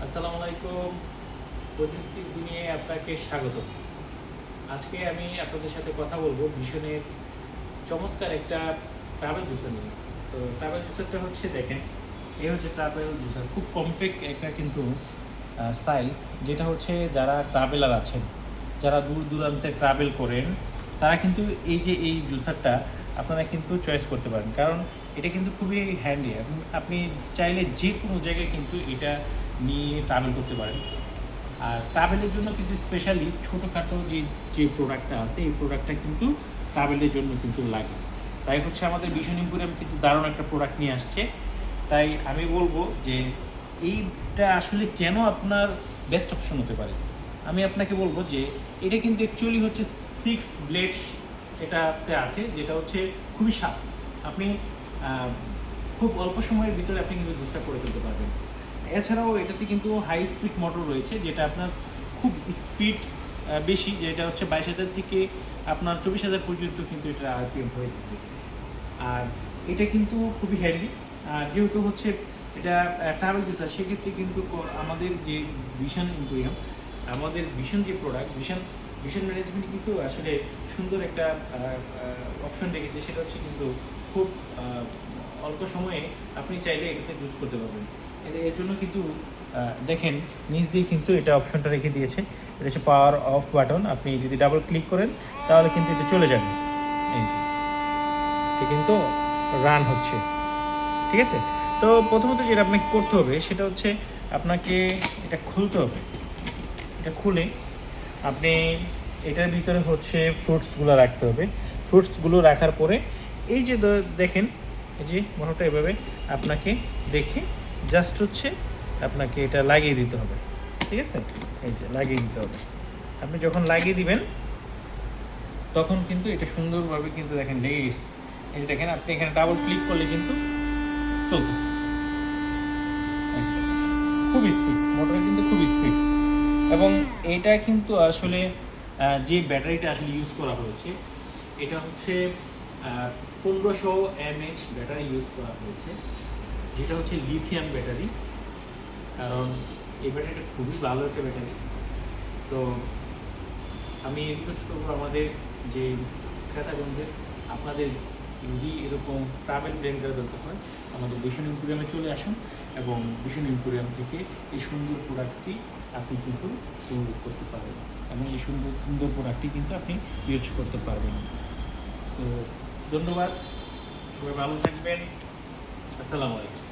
আসসালামু আলাইকুম। প্রযুক্তির দুনিয়ায় আপনাকে স্বাগত। আজকে আমি আপনাদের সাথে কথা বলবো ভীষণের চমৎকার একটা ট্রাভেল জুসার নিয়ে। তো ট্রাভেল জুসারটা হচ্ছে দেখেন, এই হচ্ছে ট্রাভেল জুসার, খুব কমপ্যাক্ট একটা কিন্তু সাইজ, যেটা হচ্ছে যারা ট্রাভেলার আছেন, যারা দূর দূরান্তে ট্রাভেল করেন, তারা কিন্তু এই জুসারটা আপনারা কিন্তু চয়েস করতে পারেন, কারণ এটা কিন্তু খুবই হ্যান্ডি। আপনি চাইলে যে কোনো জায়গায় কিন্তু এটা নিয়ে ট্রাভেল করতে পারেন। আর ট্রাভেলের জন্য কিন্তু স্পেশালি ছোটোখাটো যে প্রোডাক্টটা আছে, এই প্রোডাক্টটা কিন্তু ট্রাভেলের জন্য কিন্তু লাগে। তাই হচ্ছে আমাদের ভিশন এম্পোরিয়াম কিন্তু দারুণ একটা প্রোডাক্ট নিয়ে আসছে। তাই আমি বলবো যে এইটা আসলে কেন আপনার বেস্ট অপশন হতে পারে। আমি আপনাকে বলবো যে এটা কিন্তু অ্যাকচুয়ালি হচ্ছে 6 ব্লেড এটাতে আছে, যেটা হচ্ছে খুবই সাপ। আপনি খুব অল্প সময়ের ভিতরে আপনি কিন্তু জুসটা করে ফেলতে পারবেন। এছাড়াও এটাতে কিন্তু হাই স্পিড মোটর রয়েছে, যেটা আপনার খুব স্পিড বেশি, যেটা হচ্ছে 22,000 থেকে আপনার 24,000 পর্যন্ত কিন্তু এটা আরপিএম হয়ে থাকবে। আর এটা কিন্তু খুবই হ্যান্ডি। আর যেহেতু হচ্ছে এটা ট্রাভেল জুসার, সেক্ষেত্রে কিন্তু আমাদের যে ভিশন এম্পোরিয়াম, আমাদের ভিশন যে প্রোডাক্ট, ভিশন ম্যানেজমেন্ট কিন্তু আসলে সুন্দর একটা অপশন রেখেছে। সেটা হচ্ছে কিন্তু খুব অল্প সময়ে আপনি চাইলে এটাতে জুস করতে পারবেন। এর জন্য কিন্তু দেখেন নিচ দিয়ে কিন্তু এটা অপশনটা রেখে দিয়েছে। এটা হচ্ছে পাওয়ার অফ বাটন। আপনি যদি ডাবল ক্লিক করেন তাহলে কিন্তু এটা চলে যাবে। এই যে এটা কিন্তু রান হচ্ছে, ঠিক আছে। তো প্রথমত যেটা আপনাকে করতে হবে সেটা হচ্ছে আপনাকে এটা খুলতে হবে। এটা খুলে আপনি এটার ভিতরে হচ্ছে ফ্রুটসগুলো রাখতে হবে। ফ্রুটসগুলো রাখার পরে এই যে দেখেন, এই যে মোটরটা এভাবে আপনাকে রেখে জাস্ট হচ্ছে আপনাকে এটা লাগিয়ে দিতে হবে, ঠিক আছে। এই যে লাগিয়ে দিতে হবে। আপনি যখন লাগিয়ে দিবেন তখন কিন্তু এটা সুন্দরভাবে কিন্তু দেখেন লেগে গেছে। এই যে দেখেন, আপনি এখানে ডাবল ক্লিক করলে কিন্তু চলতেছে। খুব স্পিড মোটর, কিন্তু খুব স্পিড। এবং এটা কিন্তু আসলে যে ব্যাটারিটা আসলে ইউজ করা হয়েছে, এটা হচ্ছে 1500 mAh ব্যাটারি ইউজ করা হয়েছে, যেটা হচ্ছে লিথিয়াম ব্যাটারি। কারণ এই ব্যাটারিটা খুবই ভালো একটা ব্যাটারি। সো আমি রিকোয়েস্ট করবো আমাদের যে ক্রেতাগণদের, আপনাদের যদি এরকম ট্রাভেল প্ল্যান করা দরকার হয়, আমাদের ভিশন এম্পোরিয়ামে চলে আসুন এবং ভিশন এম্পোরিয়াম থেকে এই সুন্দর প্রোডাক্টটি আপনি কিন্তু উপভোগ করতে পারবেন এবং এই সুন্দর সুন্দর প্রোডাক্টটি কিন্তু আপনি ইউজ করতে পারবেন। সো ধন্যবাদ, সবাই ভালো থাকবেন। আসসালামু আলাইকুম।